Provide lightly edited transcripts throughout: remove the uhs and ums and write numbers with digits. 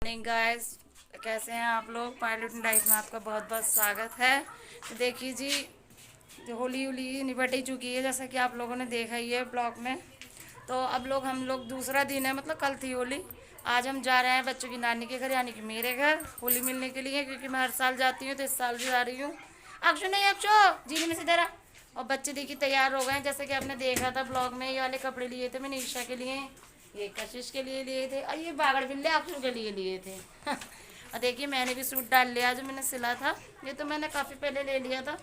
Morning guys, कैसे हैं आप लोग। पायलट लाइफ में आपका बहुत बहुत स्वागत है। तो देखिए जी, जो होली होली निपट ही चुकी है, जैसा कि आप लोगों ने देखा ही है ब्लॉग में। तो अब हम लोग दूसरा दिन है, मतलब कल थी होली। आज हम जा रहे हैं बच्चों की नानी के घर, यानी कि मेरे घर होली मिलने के लिए, क्योंकि मैं हर साल जाती हूँ, तो इस साल भी जा रही हूँ। अक्षु नहीं, अक्षु जीने में से दे रहा। और बच्चे देखिए तैयार हो गए हैं, जैसे कि आपने देखा था ब्लॉग में। ये वाले कपड़े लिए थे मैंने ईशा के लिए, ये कशिश के लिए लिए थे, और ये बागड़ बिल्ले अक्षु के लिए थे। और देखिए मैंने भी सूट डाल लिया जो मैंने सिला था। ये तो मैंने काफ़ी पहले ले लिया था,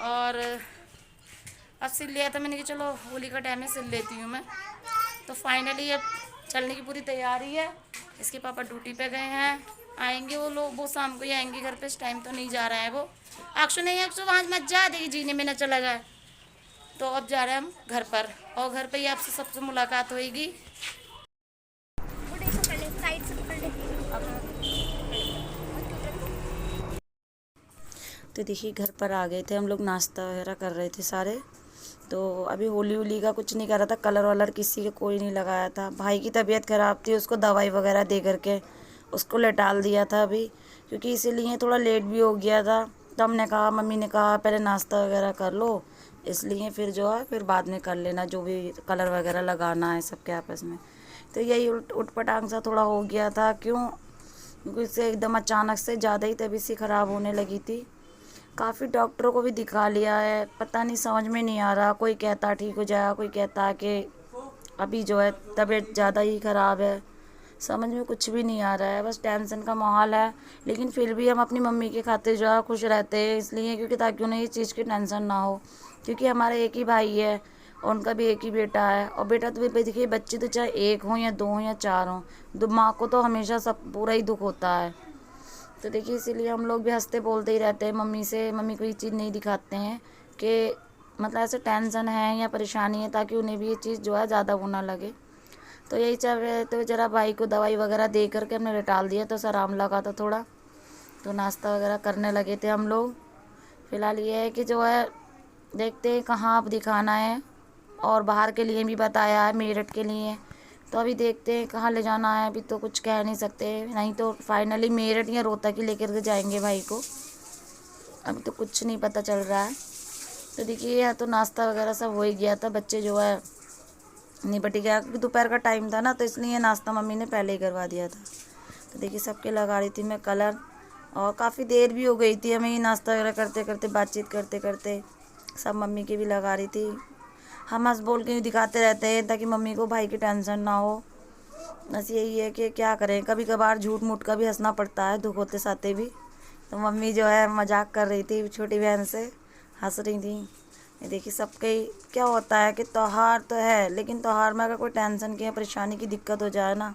और अब सिल लिया था मैंने कि चलो होली का टाइम में सिल लेती हूँ मैं। तो फाइनली अब चलने की पूरी तैयारी है। इसके पापा ड्यूटी पे गए हैं, आएंगे वो लोग, वो शाम को ही आएंगे घर पे। इस टाइम तो नहीं जा रहा है वो। अक्षु नहीं, अक्षु वहाँ मत जा, देखिए जीने में न चला गया। तो अब जा रहे हैं हम घर पर, और घर पर ही आपसे सबसे मुलाकात होगी। तो देखिए घर पर आ गए थे हम लोग, नाश्ता वगैरह कर रहे थे सारे। तो अभी होली होली का कुछ नहीं कर रहा था, कलर वलर किसी के कोई नहीं लगाया था। भाई की तबीयत ख़राब थी, उसको दवाई वगैरह दे करके उसको लेटाल दिया था अभी, क्योंकि इसीलिए थोड़ा लेट भी हो गया था। तो हमने कहा, मम्मी ने कहा पहले नाश्ता वगैरह कर लो, इसलिए फिर जो है फिर बाद में कर लेना जो भी कलर वगैरह लगाना है सबके आपस में। तो यही उटपटांग सा थोड़ा हो गया था। क्यों? क्योंकि इससे एकदम अचानक से ज़्यादा ही तबीयत सी ख़राब होने लगी थी। काफ़ी डॉक्टरों को भी दिखा लिया है, पता नहीं समझ में नहीं आ रहा। कोई कहता ठीक हो जाएगा, कोई कहता कि अभी जो है तबीयत ज़्यादा ही ख़राब है। समझ में कुछ भी नहीं आ रहा है, बस टेंशन का माहौल है। लेकिन फिर भी हम अपनी मम्मी के खातिर जो है खुश रहते हैं, इसलिए क्योंकि ताकि उन्हें इस चीज़ की टेंशन ना हो। क्योंकि हमारा एक ही भाई है और उनका भी एक ही बेटा है। और बेटा तो भी देखिए, बच्चे तो चाहे एक हों या दो हों या चार हों, माँ को तो हमेशा सब पूरा ही दुख होता है। तो देखिए इसीलिए हम लोग भी हंसते बोलते ही रहते हैं मम्मी से। मम्मी को ये चीज़ नहीं दिखाते हैं कि मतलब ऐसे टेंशन है या परेशानी है, ताकि उन्हें भी ये चीज़ जो है ज़्यादा वो ना लगे। तो यही चल रहे। तो ज़रा भाई को दवाई वगैरह दे करके हमने लेटाल दिया, तो आराम लगा था थोड़ा। तो नाश्ता वगैरह करने लगे थे हम लोग। फ़िलहाल ये है कि जो है देखते हैं कहाँ अब दिखाना है, और बाहर के लिए भी बताया है, मेरठ के लिए। तो अभी देखते हैं कहाँ ले जाना है, अभी तो कुछ कह नहीं सकते। नहीं तो फाइनली मेरठ या रोहतक ही लेकर के जाएंगे भाई को, अभी तो कुछ नहीं पता चल रहा है। तो देखिए यहाँ तो नाश्ता वगैरह सब हो ही गया था, बच्चे जो है निपट गया, क्योंकि दोपहर का टाइम था ना, तो इसलिए नाश्ता मम्मी ने पहले ही करवा दिया था। तो देखिए सबके लगा रही थी मैं कलर, और काफ़ी देर भी हो गई थी हमें नाश्ता वगैरह करते करते, बातचीत करते करते। सब मम्मी की भी लगा रही थी। हम हंस बोल के दिखाते रहते हैं ताकि मम्मी को भाई की टेंशन ना हो। बस यही है कि क्या करें, कभी कभार झूठ मूठ का भी हंसना पड़ता है, दुख होते साथे भी। तो मम्मी जो है मजाक कर रही थी छोटी बहन से, हंस रही थी। ये देखिए सबके क्या होता है कि त्योहार तो है, लेकिन त्योहार में अगर कोई टेंशन की या परेशानी की दिक्कत हो जाए ना,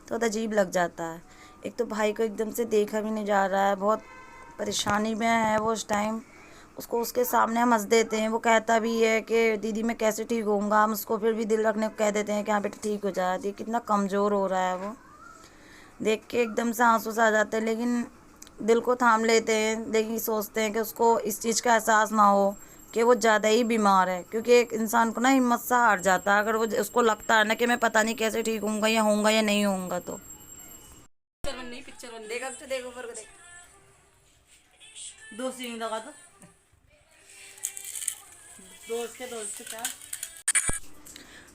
तो अजीब लग जाता है। एक तो भाई को एकदम से देखा भी नहीं जा रहा है, बहुत परेशानी में है वो उस टाइम। उसको उसके सामने हम हंस देते हैं, वो कहता भी है कि दीदी मैं कैसे ठीक होऊंगा, हम उसको फिर भी दिल रखने को कह देते हैं कि हाँ बेटा ठीक हो जाए। देखिए कितना कमज़ोर हो रहा है वो, देख के एकदम से आंसू सा आ जाते हैं। लेकिन दिल को थाम लेते हैं, लेकिन सोचते हैं कि उसको इस चीज़ का एहसास ना हो कि वो ज़्यादा ही बीमार है। क्योंकि एक इंसान को ना हिम्मत सा हार जाता है अगर वो उसको लगता है ना कि मैं पता नहीं कैसे ठीक होऊंगा या नहीं होऊंगा। तो पिक्चर बन देगा, तो देखो ऊपर को देख, दो सीन लगा दो, दोस्त क्या।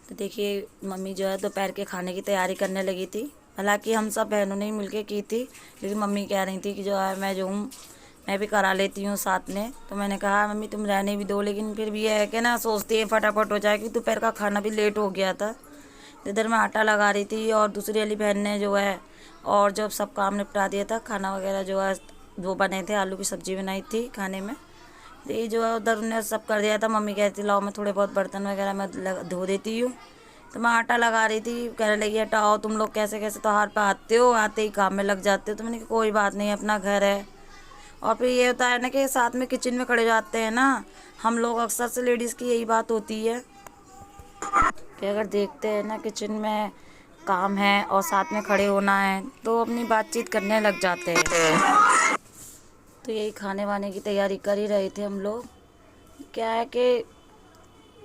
तो देखिए मम्मी जो है दोपहर के खाने की तैयारी करने लगी थी। हालांकि हम सब बहनों ने ही मिलके की थी, लेकिन मम्मी कह रही थी कि जो है मैं जो हूँ मैं भी करा लेती हूँ साथ में। तो मैंने कहा मम्मी तुम रहने भी दो, लेकिन फिर भी है कि ना सोचती है फटाफट हो जाए, क्योंकि दोपहर का खाना भी लेट हो गया था। इधर मैं आटा लगा रही थी, और दूसरी वाली बहन ने जो है और जब सब काम निपटा दिया था, खाना वगैरह जो है वो बने थे, आलू की सब्ज़ी बनाई थी खाने में। तो ये जो है उधर उन्होंने सब कर दिया था। मम्मी कहती लाओ मैं थोड़े बहुत बर्तन वगैरह मैं धो देती हूँ। तो मैं आटा लगा रही थी, कहने लगी हटाओ तुम लोग कैसे कैसे त्योहार पे आते हो, आते ही काम में लग जाते हो। तो मैंने कहा कोई बात नहीं, अपना घर है। और फिर ये होता है ना कि साथ में किचन में खड़े जाते हैं ना हम लोग, अक्सर से लेडीज़ की यही बात होती है कि अगर देखते हैं ना किचन में काम है और साथ में खड़े होना है, तो अपनी बातचीत करने लग जाते हैं। तो यही खाने वाने की तैयारी कर ही रहे थे हम लोग। क्या है कि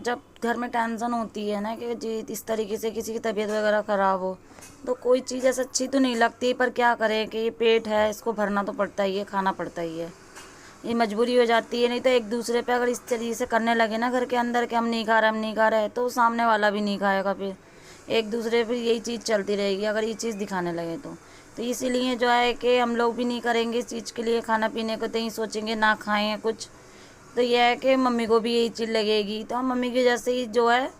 जब घर में टेंशन होती है ना कि जी इस तरीके से किसी की तबीयत वगैरह ख़राब हो, तो कोई चीज़ ऐसा अच्छी तो नहीं लगती, पर क्या करें कि ये पेट है, इसको भरना तो पड़ता ही है, खाना पड़ता ही है, ये मजबूरी हो जाती है। नहीं तो एक दूसरे पे अगर इस तरीके से करने लगे ना घर के अंदर कि हम नहीं खा रहे, हम नहीं खा रहे, तो सामने वाला भी नहीं खाएगा, फिर एक दूसरे पे यही चीज़ चलती रहेगी अगर ये चीज़ दिखाने लगे तो इसीलिए जो है कि हम लोग भी नहीं करेंगे इस चीज़ के लिए, खाना पीने को तो ही सोचेंगे ना खाएं या कुछ। तो यह है कि मम्मी को भी यही चीज़ लगेगी, तो हम मम्मी की वजह से ही जो है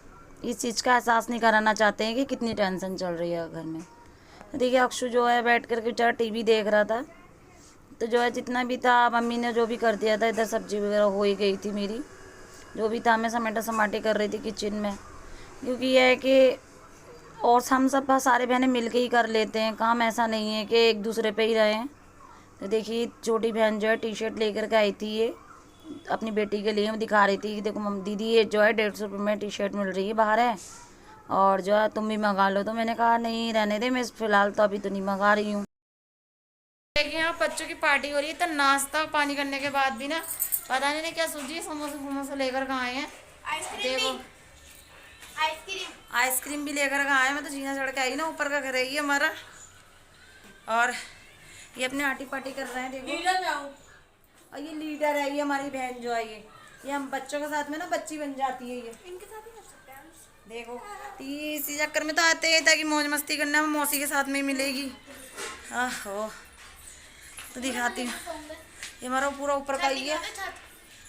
इस चीज़ का एहसास नहीं कराना चाहते हैं कि कितनी टेंशन चल रही है घर में। तो देखिए अक्षु जो है बैठ कर के बेचारा टीवी देख रहा था, तो जो है जितना भी था मम्मी ने जो भी कर दिया था, इधर सब्जी वगैरह हो ही गई थी मेरी, जो भी था मैं समेटा समाटी कर रही थी किचन में, क्योंकि यह है कि और हम सब सारे बहनें मिल के ही कर लेते हैं काम, ऐसा नहीं है कि एक दूसरे पे ही रहें। तो देखिए छोटी बहन जो है टी शर्ट लेकर के आई थी, ये अपनी बेटी के लिए मैं दिखा रही थी कि देखो मम्मी दीदी ये जो है 150 रुपये में टी शर्ट मिल रही है बाहर है, और जो है तुम भी मंगा लो। तो मैंने कहा नहीं रहने दे, मैं फ़िलहाल तो अभी तो नहीं मंगा रही हूँ। देखिए यहाँ बच्चों की पार्टी हो रही है, तो नाश्ता पानी करने के बाद भी ना पता नहीं क्या सूजी समोसे समोसे लेकर कहाँ आए हैं। देखो आइसक्रीम भी लेकर कहाँ आए, मैं तो जीना चढ़ के आई ना, ऊपर का घर है ये हमारा, और ये अपने आटी पार्टी कर रहे हैं। देखो और ये लीडर है, ये हमारी बहन जो है, ये हम बच्चों के साथ में ना बच्ची बन जाती है, ये इनके साथ ही कर सकते हैं। देखो तो ये इसी चक्कर में तो आते हैं ताकि मौज मस्ती करना में मौसी के साथ में ही मिलेगी। आहो तो दिखाती हूँ, ये हमारा पूरा ऊपर का ही है।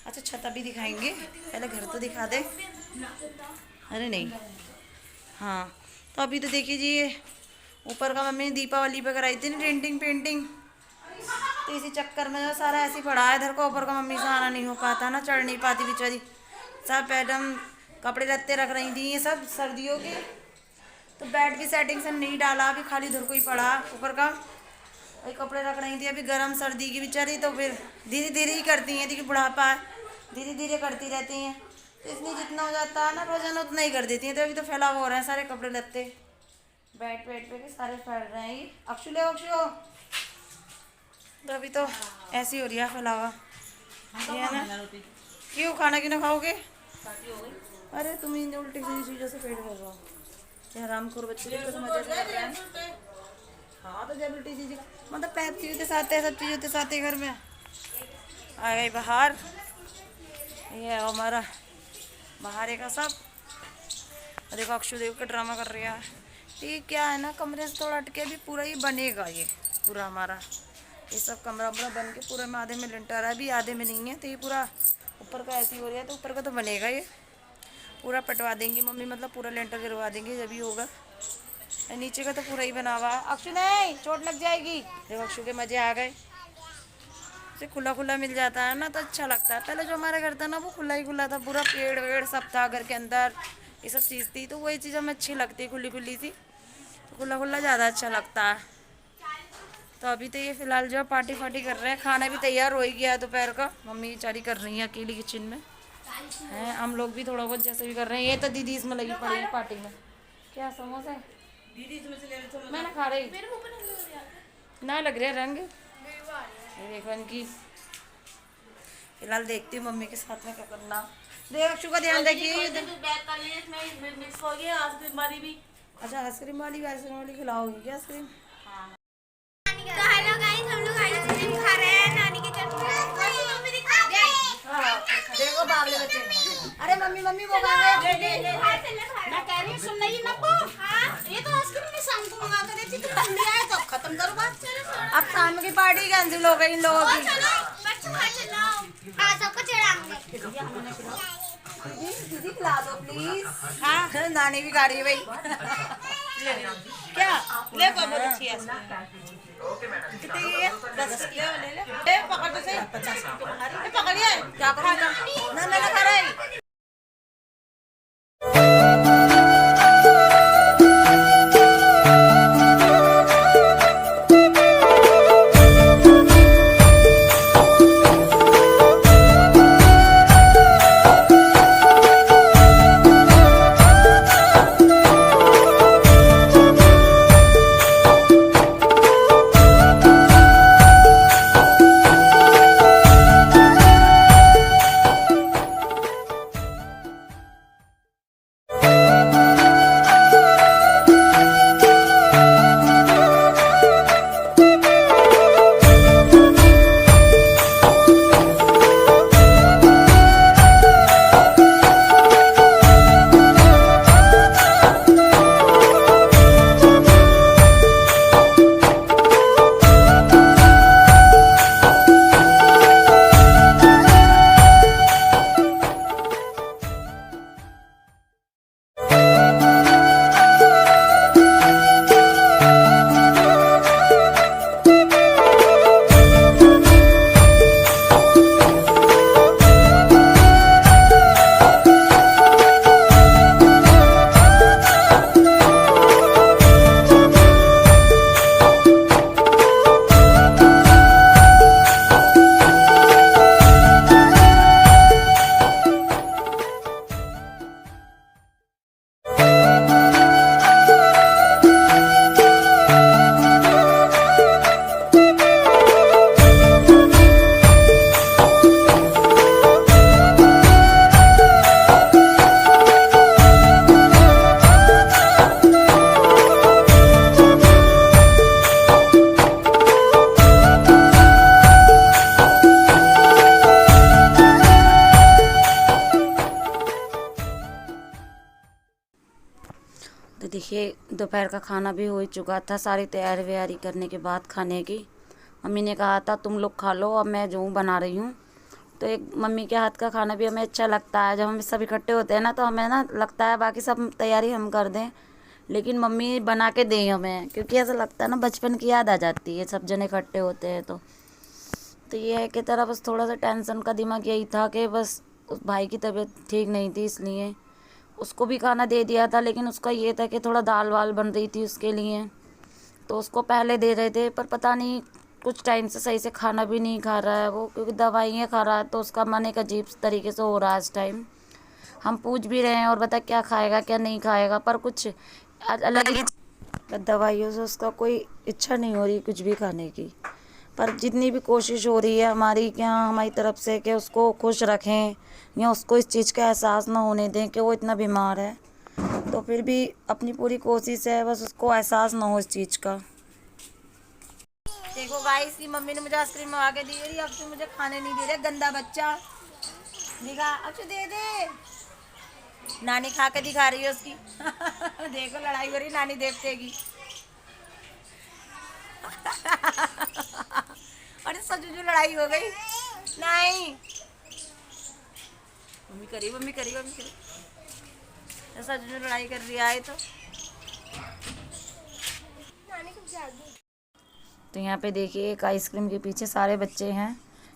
अच्छा छत अभी दिखाएंगे, पहले घर तो दिखा दे। अरे नहीं हाँ, तो अभी तो देखिए जी ये ऊपर का मम्मी ने दीपावली पे कराई थी ना पेंटिंग, तो इसी चक्कर में जो सारा ऐसे ही पड़ा है। इधर को ऊपर का मम्मी से आना नहीं हो पाता ना, चढ़ नहीं पाती बेचारी, सब मैडम कपड़े लत्ते रख रही थी ये सब सर्दियों के, तो बेड की सेटिंग से नहीं डाला, अभी खाली इधर को ही पड़ा ऊपर का, वही कपड़े रख रही थी अभी गर्म सर्दी की बेचारी, तो फिर धीरे धीरे ही करती हैं, देखिए बुढ़ापा है धीरे धीरे करती रहती हैं, तो इसलिए जितना हो जाता है ना रोजाना उतना ही कर देती हैं। तो अभी तो फैलाव हो रहे हैं सारे कपड़े लत्ते, बेड पे के सारे फैल रहे हैं। ये अक्षु ले अक्षु, तो अभी तो ऐसी हो रही है फैलावा, ये है ना। क्यों खाना क्यों ना खाओगे? अरे तुम इन उल्टी सीधी चीज़ों से पेट भर रहा हो, हराम खोर बच्चे को समझ आ रहा है। हाँ तो जब उल्टी चीज़ मतलब पैप चीज़ों साथ है, सब चीज़ों साथ है घर में आ गई बाहर, ये हमारा बाहर का सब। देखो अक्षु देखो का ड्रामा कर रहा है, ये क्या है ना कमरे से थोड़ा हटके भी पूरा ही बनेगा, ये पूरा हमारा ये सब कमरा वमरा बन के पूरे में आधे में लिंटर है, अभी आधे में नहीं है, तो ये पूरा ऊपर का ऐसी हो रहा है, तो ऊपर का तो बनेगा, ये पूरा पटवा देंगी मम्मी, मतलब पूरा लेंटर गिरवा देंगे जब भी होगा। नीचे का तो पूरा ही बना हुआ है। अक्षु नहीं चोट लग जाएगी। देखो अक्षु के मजे आ गए, से खुला खुला मिल जाता है ना तो अच्छा लगता है। पहले जो हमारा घर था ना वो खुला ही खुला था, पूरा पेड़ वेड़ सब था घर के अंदर, ये सब चीज़ थी, तो वही चीज़ हमें अच्छी लगती है, खुली खुली सी, तो खुला खुला ज़्यादा अच्छा लगता है। तो अभी तो ये फिलहाल जो पार्टी फार्टी कर रहे हैं, खाना भी तैयार हो ही गया है दोपहर का, मम्मी बेचारी कर रही है अकेली किचन में हैं, हम लोग भी थोड़ा बहुत जैसे भी कर रहे हैं। ये तो दीदी इसमें लगी पड़ी है पार्टी में, क्या समोसे दीदी इसमें से ले रहे, मैं ना खा रही ना लग रहा रंग, ये देखो इनकी फिलहाल देखती हूँ मम्मी के साथ में क्या करना। देख अक्षु का ध्यान रखिए, अच्छा आइसक्रीम वाली खिलाओगी क्या आइसक्रीम? तो हेलो गाइस, हम लोग आइसक्रीम खा रहे हैं नानी के घर पे। देखो बाबले बच्चे, अरे मम्मी मम्मी वो खा गए, मैं कह रही हूं सुन नहीं ना को। हां ये तो आइसक्रीम मैं शाम को मंगा कर देती, तो ठंडी है तो खत्म करो बात। अब शाम की पार्टी कैंसिल हो गई इन लोगों की। चलो बच्चों खा चलो, आ सबको चढ़ाऊंगे। दीदी खिला दो प्लीज। हाँ नानी भी खा रही है भाई। क्या ले कोई बहुत अच्छी है, कितनी है? 10 ले ले पकड़ तो सही, 50 पकड़िए क्या करूँगा ना, मैंने खा रही। दोपहर का खाना भी हो ही चुका था, सारी तैयारी व्यारी करने के बाद खाने की। मम्मी ने कहा था तुम लोग खा लो, अब मैं जो बना रही हूँ। तो एक मम्मी के हाथ का खाना भी हमें अच्छा लगता है। जब हम सब इकट्ठे होते हैं ना, तो हमें ना लगता है बाकी सब तैयारी हम कर दें, लेकिन मम्मी बना के दें हमें, क्योंकि ऐसा लगता है ना बचपन की याद आ जाती है सब जने इकट्ठे होते हैं। तो ये है कि तरह बस थोड़ा सा टेंशन का दिमाग यही था कि बस उस भाई की तबीयत ठीक नहीं थी, इसलिए उसको भी खाना दे दिया था। लेकिन उसका ये था कि थोड़ा दाल वाल बन रही थी उसके लिए, तो उसको पहले दे रहे थे, पर पता नहीं कुछ टाइम से सही से खाना भी नहीं खा रहा है वो, क्योंकि दवाइयाँ खा रहा है, तो उसका मन एक अजीब तरीके से हो रहा है इस टाइम। हम पूछ भी रहे हैं और बता क्या खाएगा क्या नहीं खाएगा, पर कुछ अलग ही दवाइयों से उसका कोई इच्छा नहीं हो रही कुछ भी खाने की। पर जितनी भी कोशिश हो रही है हमारी, क्या हमारी तरफ से, कि उसको खुश रखें या उसको इस चीज़ का एहसास ना होने दें कि वो इतना बीमार है। तो फिर भी अपनी पूरी कोशिश है, बस उसको एहसास ना हो इस चीज़ का। देखो गाइस, की मम्मी ने मुझे आइसक्रीम मंगा के दी है, अब तो मुझे खाने नहीं दे रहे, गंदा बच्चा। दिखा, अब तो दे दे। नानी खा के दिखा रही है उसकी। देखो लड़ाई हो रही नानी देखते की। अरे सचू जो लड़ाई हो गई। नहीं, मम्मी करी मम्मी करी मम्मी करी, सचू जो लड़ाई कर रही है तो तो यहाँ पे देखिए एक आइसक्रीम के पीछे सारे बच्चे हैं,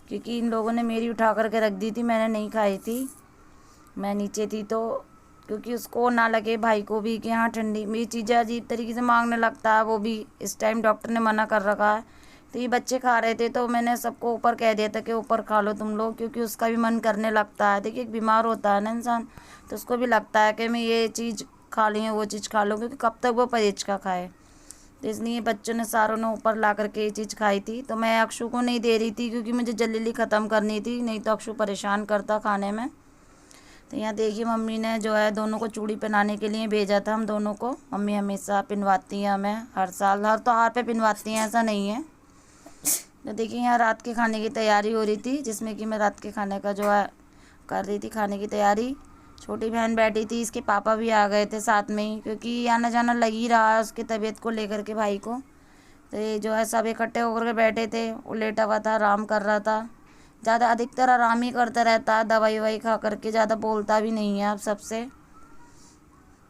क्योंकि इन लोगों ने मेरी उठा करके रख दी थी, मैंने नहीं खाई थी, मैं नीचे थी। तो क्योंकि उसको ना लगे भाई को भी कि हाँ ठंडी, मेरी चीज़ें अजीब तरीके से मांगने लगता है वो भी, इस टाइम डॉक्टर ने मना कर रखा है। तो ये बच्चे खा रहे थे, तो मैंने सबको ऊपर कह दिया था कि ऊपर खा लो तुम लोग, क्योंकि उसका भी मन करने लगता है। देखिए एक बीमार होता है ना इंसान, तो उसको भी लगता है कि मैं ये चीज़ खा लूँ वो चीज़ खा लूँ, क्योंकि कब तक वो परहेज का खाए। तो इसलिए बच्चों ने सारों ने ऊपर ला करके ये चीज़ खाई थी। तो मैं अक्षु को नहीं दे रही थी, क्योंकि मुझे जल्दी ख़त्म करनी थी, नहीं तो अक्षु परेशान करता खाने में। तो यहाँ देखिए मम्मी ने जो है दोनों को चूड़ी पहनाने के लिए भेजा था, हम दोनों को। मम्मी हमेशा पिनवाती हैं हमें, हर साल हर त्योहार पे पिनवाती हैं, ऐसा नहीं है। तो देखिए यहाँ रात के खाने की तैयारी हो रही थी, जिसमें कि मैं रात के खाने का जो है कर रही थी खाने की तैयारी। छोटी बहन बैठी थी, इसके पापा भी आ गए थे साथ में ही, क्योंकि आना जाना लग ही रहा है उसकी तबीयत को लेकर के भाई को। तो ये जो है सब इकट्ठे होकर के बैठे थे, वो लेटा हुआ था, आराम कर रहा था। ज़्यादा अधिकतर आराम ही करता रहता है, दवाई ववाई खा करके, ज़्यादा बोलता भी नहीं है अब सबसे।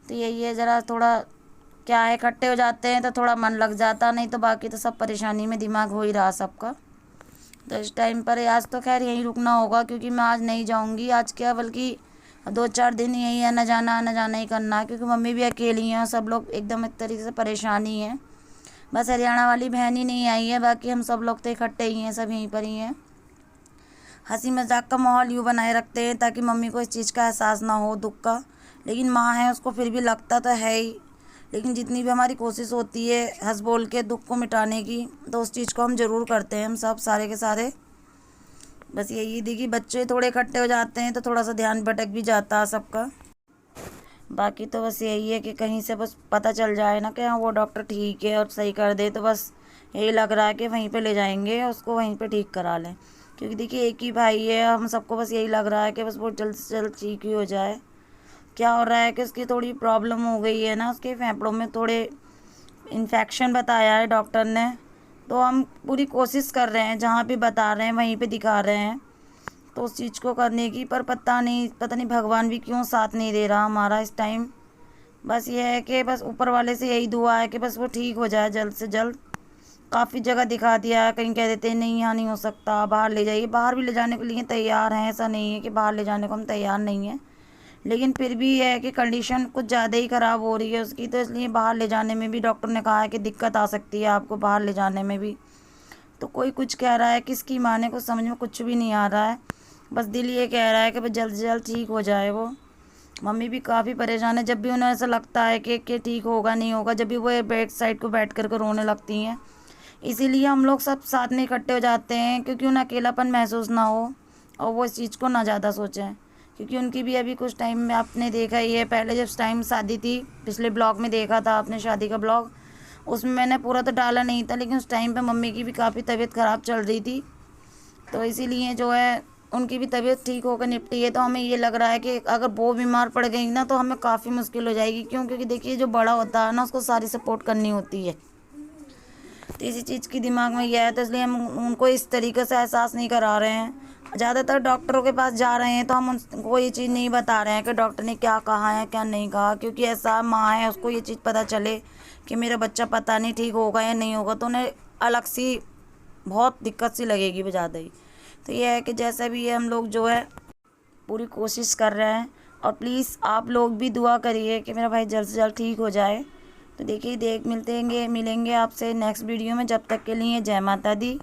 तो यही है, ज़रा थोड़ा क्या है, इकट्ठे हो जाते हैं तो थोड़ा मन लग जाता, नहीं तो बाकी तो सब परेशानी में दिमाग हो ही रहा सबका। तो इस टाइम पर आज तो खैर यहीं रुकना होगा, क्योंकि मैं आज नहीं जाऊंगी। आज क्या बल्कि 2-4 दिन यही आना जाना ही करना है, क्योंकि मम्मी भी अकेली हैं, सब लोग एकदम एक तरीके से परेशान ही हैं। बस हरियाणा वाली बहन ही नहीं आई है, बाकी हम सब लोग तो इकट्ठे ही हैं, सब यहीं पर ही हैं। हंसी मजाक का माहौल यूँ बनाए रखते हैं ताकि मम्मी को इस चीज़ का एहसास ना हो दुख का। लेकिन माँ है, उसको फिर भी लगता तो है ही, लेकिन जितनी भी हमारी कोशिश होती है हंस बोल के दुख को मिटाने की, तो उस चीज़ को हम ज़रूर करते हैं, हम सब सारे के सारे। बस यही देखिए बच्चे थोड़े इकट्ठे हो जाते हैं तो थोड़ा सा ध्यान भटक भी जाता है सबका। बाकी तो बस यही है कि कहीं से बस पता चल जाए ना कि हाँ वो डॉक्टर ठीक है और सही कर दे, तो बस यही लग रहा है कि वहीं पे ले जाएंगे उसको, वहीं पे ठीक करा लें। क्योंकि देखिए एक ही भाई है, हम सबको बस यही लग रहा है कि बस वो जल्द से जल्द ठीक ही हो जाए। क्या हो रहा है कि उसकी थोड़ी प्रॉब्लम हो गई है ना, उसके फेफड़ों में थोड़े इन्फेक्शन बताया है डॉक्टर ने। तो हम पूरी कोशिश कर रहे हैं, जहाँ भी बता रहे हैं वहीं पे दिखा रहे हैं, तो उस चीज़ को करने की। पर पता नहीं भगवान भी क्यों साथ नहीं दे रहा हमारा इस टाइम। बस ये है कि बस ऊपर वाले से यही दुआ है कि बस वो ठीक हो जाए जल्द से जल्द। काफ़ी जगह दिखा दिया है, कहीं कह देते हैं नहीं यहाँ नहीं हो सकता, बाहर ले जाइए। बाहर भी ले जाने के लिए तैयार हैं, ऐसा नहीं है कि बाहर ले जाने को हम तैयार नहीं हैं, लेकिन फिर भी यह है कि कंडीशन कुछ ज़्यादा ही ख़राब हो रही है उसकी, तो इसलिए बाहर ले जाने में भी डॉक्टर ने कहा है कि दिक्कत आ सकती है आपको बाहर ले जाने में भी। तो कोई कुछ कह रहा है, किसकी माने, कुछ समझ में कुछ भी नहीं आ रहा है। बस दिल ये कह रहा है कि बस जल्द से जल्द ठीक हो जाए वो। मम्मी भी काफ़ी परेशान है, जब भी उन्हें ऐसा लगता है कि ठीक होगा नहीं होगा, जब भी वो बेड साइड को बैठ कर रोने लगती हैं। इसीलिए हम लोग सब साथ में इकट्ठे हो जाते हैं, क्योंकि उन्हें अकेलापन महसूस ना हो और वो इस चीज़ को ना ज़्यादा सोचें। क्योंकि उनकी भी अभी कुछ टाइम में आपने देखा ही है, पहले जब टाइम शादी थी, पिछले ब्लॉग में देखा था आपने शादी का ब्लॉग, उसमें मैंने पूरा तो डाला नहीं था, लेकिन उस टाइम पे मम्मी की भी काफ़ी तबीयत ख़राब चल रही थी। तो इसीलिए जो है उनकी भी तबीयत ठीक होकर निपटी है, तो हमें ये लग रहा है कि अगर वो बीमार पड़ गई ना तो हमें काफ़ी मुश्किल हो जाएगी। क्यों? क्योंकि देखिए जो बड़ा होता है ना उसको सारी सपोर्ट करनी होती है। तो इसी चीज़ की दिमाग में यह है, तो इसलिए हम उनको इस तरीके से एहसास नहीं करा रहे हैं। ज़्यादातर डॉक्टरों के पास जा रहे हैं तो हम उनको ये चीज़ नहीं बता रहे हैं कि डॉक्टर ने क्या कहा है क्या नहीं कहा, क्योंकि ऐसा माँ है उसको ये चीज़ पता चले कि मेरा बच्चा पता नहीं ठीक होगा या नहीं होगा, तो उन्हें अलग सी बहुत दिक्कत सी लगेगी ज़्यादा ही। तो ये है कि जैसा भी है हम लोग जो है पूरी कोशिश कर रहे हैं, और प्लीज़ आप लोग भी दुआ करिए कि मेरा भाई जल्द से जल्द ठीक हो जाए। तो देखिए मिलेंगे आपसे नेक्स्ट वीडियो में। जब तक के लिए जय माता दी।